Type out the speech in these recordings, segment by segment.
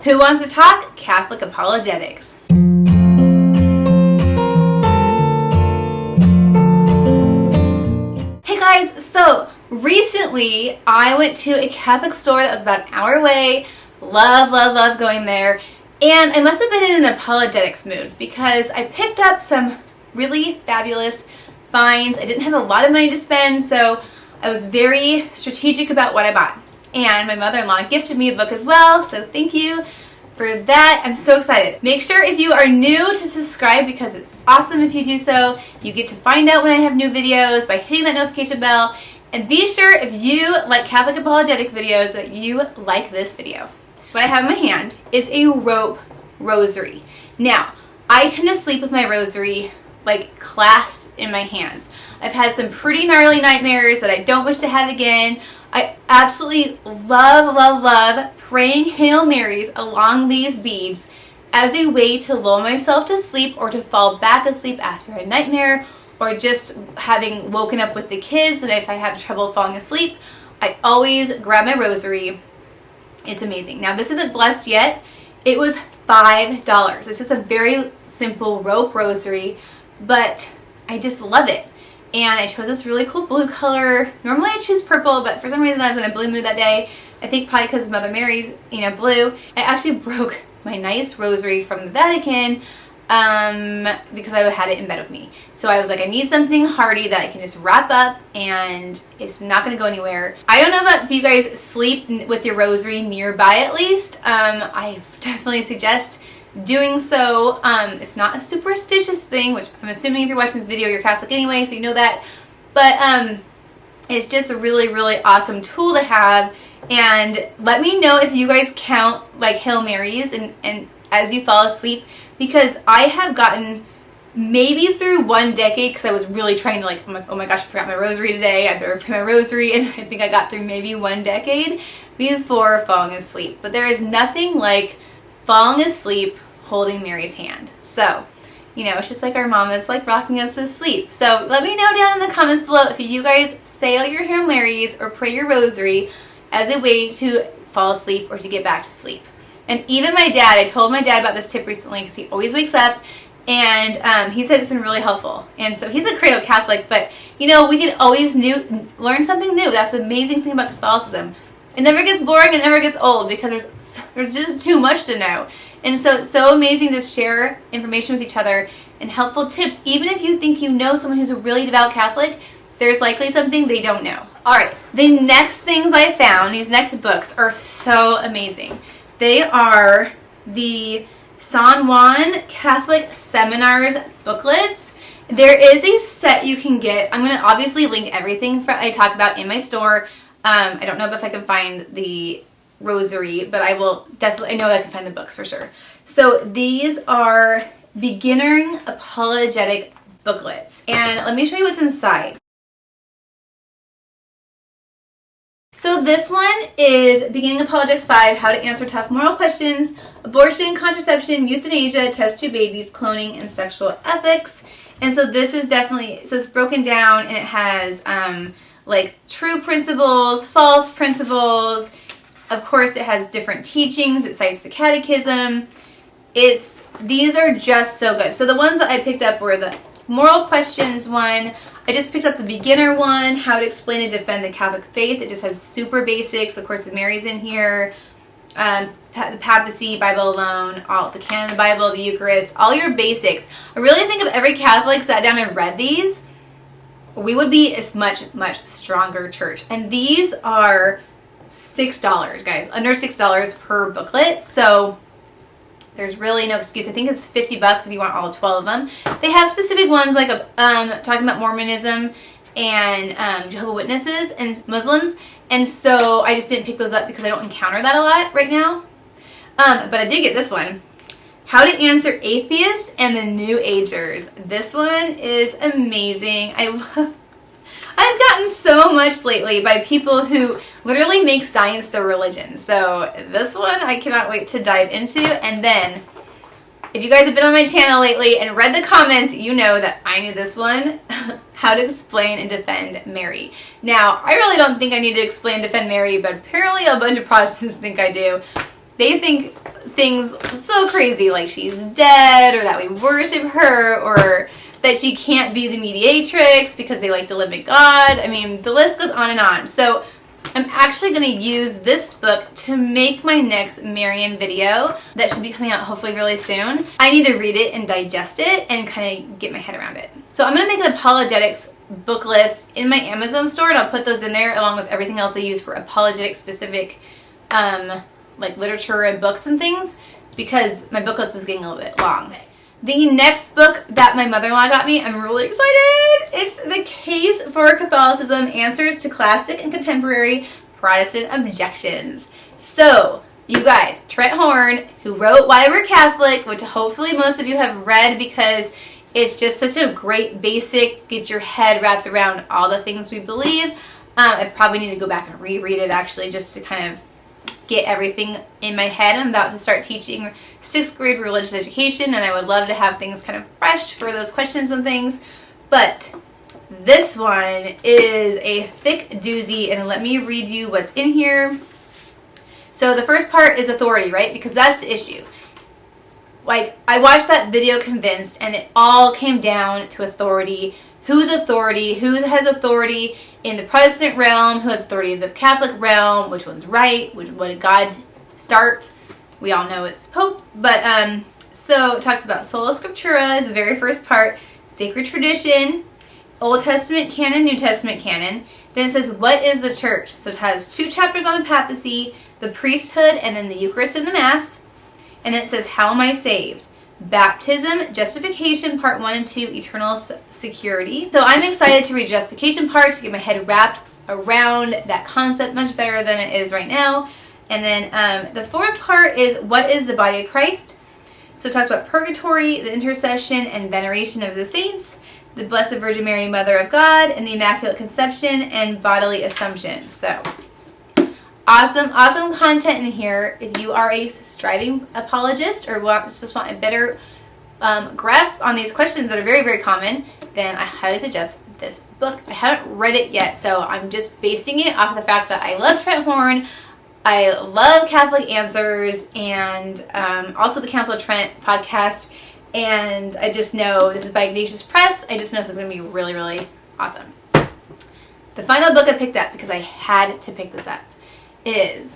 Who wants to talk Catholic apologetics? Hey guys, so recently I went to a Catholic store that was about an hour away. Love going there. And I must have been in an apologetics mood because I picked up some really fabulous finds. I didn't have a lot of money to spend, so I was very strategic about what I bought. And my mother-in-law gifted me a book as well, so thank you for that. I'm so excited. Make sure if you are new to subscribe because it's awesome if you do so. You get to find out when I have new videos by hitting that notification bell. And be sure if you like Catholic apologetic videos that you like this video. What I have in my hand is a rope rosary. Now, I tend to sleep with my rosary like clasped in my hands. I've had some pretty gnarly nightmares that I don't wish to have again. I absolutely love praying Hail Marys along these beads as a way to lull myself to sleep or to fall back asleep after a nightmare or just having woken up with the kids, and if I have trouble falling asleep, I always grab my rosary. It's amazing. Now, this isn't blessed yet. It was $5. It's just a very simple rope rosary, but I just love it. And I chose this really cool blue color. Normally I choose purple, but for some reason I was in a blue mood that day. I think probably because Mother Mary's, blue. I actually broke my nice rosary from the Vatican because I had it in bed with me. So I was like, I need something hardy that I can just wrap up and it's not going to go anywhere. I don't know about if you guys sleep with your rosary nearby at least. I definitely suggest doing so. It's not a superstitious thing, which I'm assuming if you're watching this video you're Catholic anyway, so you know that. But it's just a really awesome tool to have. And let me know if you guys count like Hail Marys and as you fall asleep, because I have gotten maybe through one decade because I was really trying to oh my gosh, I forgot my rosary today. I better pray my rosary, and I think I got through maybe one decade before falling asleep. But there is nothing like falling asleep holding Mary's hand. So, it's just like our mama's like rocking us to sleep. So let me know down in the comments below if you guys say all your Hail Marys or pray your rosary as a way to fall asleep or to get back to sleep. And even my dad, I told my dad about this tip recently because he always wakes up, and he said it's been really helpful. And so he's a cradle Catholic, but we can always learn something new. That's the amazing thing about Catholicism. It never gets boring, it never gets old because there's just too much to know. And so it's so amazing to share information with each other and helpful tips. Even if you think you know someone who's a really devout Catholic, there's likely something they don't know. Alright, the next things I found, these next books, are so amazing. They are the San Juan Catholic Seminars booklets. There is a set you can get. I'm going to obviously link everything I talk about in my store. I don't know if I can find the rosary, but I will definitely, I know I can find the books for sure. So these are beginner apologetic booklets. And let me show you what's inside. So this one is Beginning Apologetics 5, How to Answer Tough Moral Questions, Abortion, Contraception, Euthanasia, Test Tube Babies, Cloning, and Sexual Ethics. And so this is definitely, so it's broken down and it has like true principles, false principles. Of course, it has different teachings. It cites the catechism. These are just so good. So the ones that I picked up were the Moral Questions one. I just picked up the beginner one, How to Explain and Defend the Catholic Faith. It just has super basics. Of course, Mary's in here, the papacy, Bible alone, the canon of the Bible, the Eucharist, all your basics. I really think if every Catholic sat down and read these, we would be a much stronger church. And these are $6, guys, under $6 per booklet. So there's really no excuse. I think it's $50 if you want all 12 of them. They have specific ones like talking about Mormonism and Jehovah's Witnesses and Muslims. And so I just didn't pick those up because I don't encounter that a lot right now. But I did get this one. How to Answer Atheists and the New Agers. This one is amazing. I've gotten so much lately by people who literally make science their religion. So this one I cannot wait to dive into. And then, if you guys have been on my channel lately and read the comments, you know that I knew this one. How to Explain and Defend Mary. Now, I really don't think I need to explain and defend Mary, but apparently a bunch of Protestants think I do. they think things so crazy, like she's dead, or that we worship her, or that she can't be the mediatrix because they like to limit God. I mean, the list goes on and on. So I'm actually going to use this book to make my next Marian video that should be coming out hopefully really soon. I need to read it and digest it and kind of get my head around it. So I'm going to make an apologetics book list in my Amazon store, and I'll put those in there along with everything else I use for apologetic specific like literature and books and things, because my book list is getting a little bit long. The next book that my mother-in-law got me, I'm really excited. It's The Case for Catholicism, Answers to Classic and Contemporary Protestant Objections. So, you guys, Trent Horn, who wrote Why We're Catholic, which hopefully most of you have read because it's just such a great basic, get your head wrapped around all the things we believe. I probably need to go back and reread it actually just to kind of get everything in my head. I'm about to start teaching 6th grade religious education, and I would love to have things kind of fresh for those questions and things. But this one is a thick doozy, and let me read you what's in here. So the first part is authority, right? Because that's the issue. Like, I watched that video Convinced, and it all came down to authority. Whose authority? Who has authority in the Protestant realm? Who has authority in the Catholic realm? Which one's right? What did God start? We all know it's Pope. But, so it talks about Sola Scriptura is the very first part. Sacred tradition. Old Testament canon, New Testament canon. Then it says, what is the church? So it has 2 chapters on the papacy, the priesthood, and then the Eucharist and the Mass. And then it says, how am I saved? Baptism, justification, part 1 and 2, eternal security. So I'm excited to read justification part to get my head wrapped around that concept much better than it is right now. And then the fourth part is what is the body of Christ? So it talks about purgatory, the intercession and veneration of the saints, the Blessed Virgin Mary, Mother of God, and the Immaculate Conception and bodily assumption. So awesome content in here. If you are a striving apologist or just want a better grasp on these questions that are very, very common, then I highly suggest this book. I haven't read it yet, so I'm just basing it off of the fact that I love Trent Horn, I love Catholic Answers, and also the Council of Trent podcast, and I just know this is by Ignatius Press. I just know this is going to be really, really awesome. The final book I picked up, because I had to pick this up, is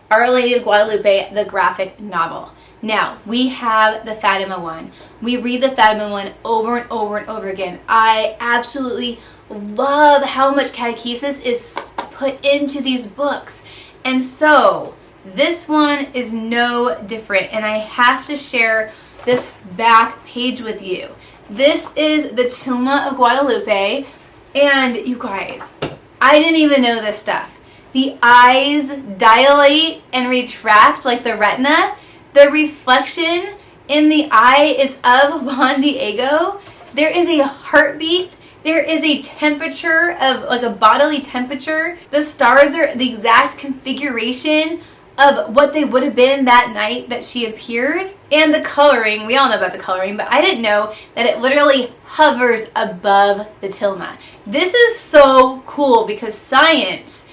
Our Lady of Guadalupe, the graphic novel. Now, we have the Fatima one. We read the Fatima one over and over and over again. I absolutely love how much catechesis is put into these books. And so, this one is no different. And I have to share this back page with you. This is the Tilma of Guadalupe. And you guys, I didn't even know this stuff. The eyes dilate and retract like the retina. The reflection in the eye is of Juan Diego. There is a heartbeat. There is a temperature of like a bodily temperature. The stars are the exact configuration of what they would have been that night that she appeared. And the coloring, we all know about the coloring, but I didn't know that it literally hovers above the tilma. This is so cool because science,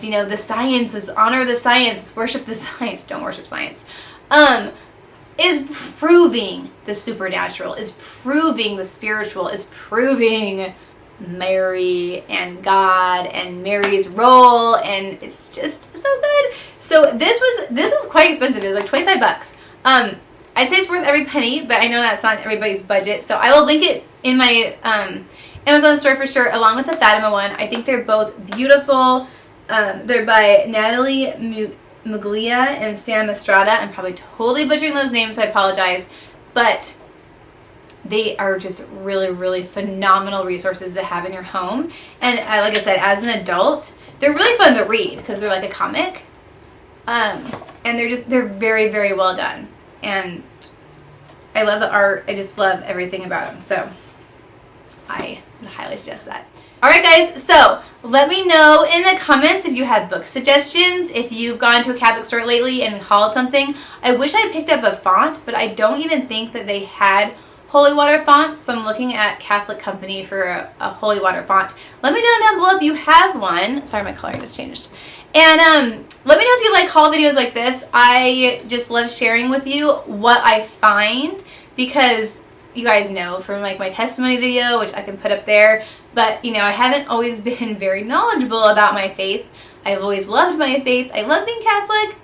you know, the sciences, honor the science, worship the science, don't worship science, is proving the supernatural, is proving the spiritual, is proving Mary and God and Mary's role, and it's just so good. So this was quite expensive. It was like 25 bucks. I'd say it's worth every penny, but I know that's not everybody's budget, so I will link it in my Amazon store for sure, along with the Fatima one. I think they're both beautiful. They're by Natalie Muglia and Sam Estrada. I'm probably totally butchering those names, so I apologize. But they are just really, really phenomenal resources to have in your home. And like I said, as an adult, they're really fun to read because they're like a comic. And they're very, very well done. And I love the art. I just love everything about them. So I highly suggest that. Alright guys, so let me know in the comments if you have book suggestions, if you've gone to a Catholic store lately and hauled something. I wish I picked up a font, but I don't even think that they had holy water fonts, so I'm looking at Catholic Company for a holy water font. Let me know down below if you have one. Sorry, my color just changed. And let me know if you like haul videos like this. I just love sharing with you what I find, because you guys know from like my testimony video, which I can put up there, but you know, I haven't always been very knowledgeable about my faith. I've always loved my faith. I love being Catholic,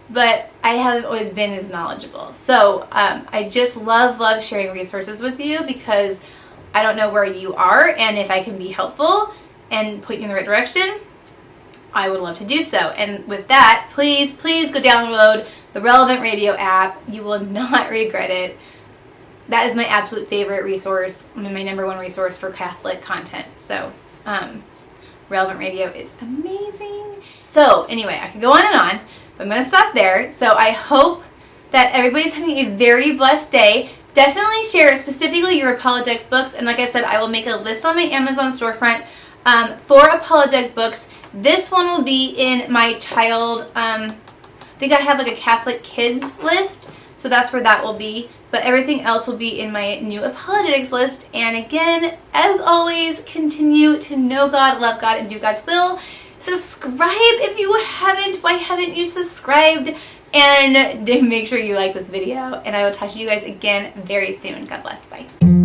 but I haven't always been as knowledgeable. So I just love sharing resources with you, because I don't know where you are, and if I can be helpful and point you in the right direction, I would love to do so. And with that, please go download the Relevant Radio app. You will not regret it. That is my absolute favorite resource, my #1 resource for Catholic content. So Relevant Radio is amazing. So anyway, I could go on and on, but I'm going to stop there. So I hope that everybody's having a very blessed day. Definitely share specifically your apologetics books. And like I said, I will make a list on my Amazon storefront for apologetic books. This one will be in my child, I think I have like a Catholic kids list. So that's where that will be. But everything else will be in my new apologetics list. And again, as always, continue to know God, love God, and do God's will. Subscribe if you haven't. Why haven't you subscribed? And make sure you like this video. And I will talk to you guys again very soon. God bless. Bye.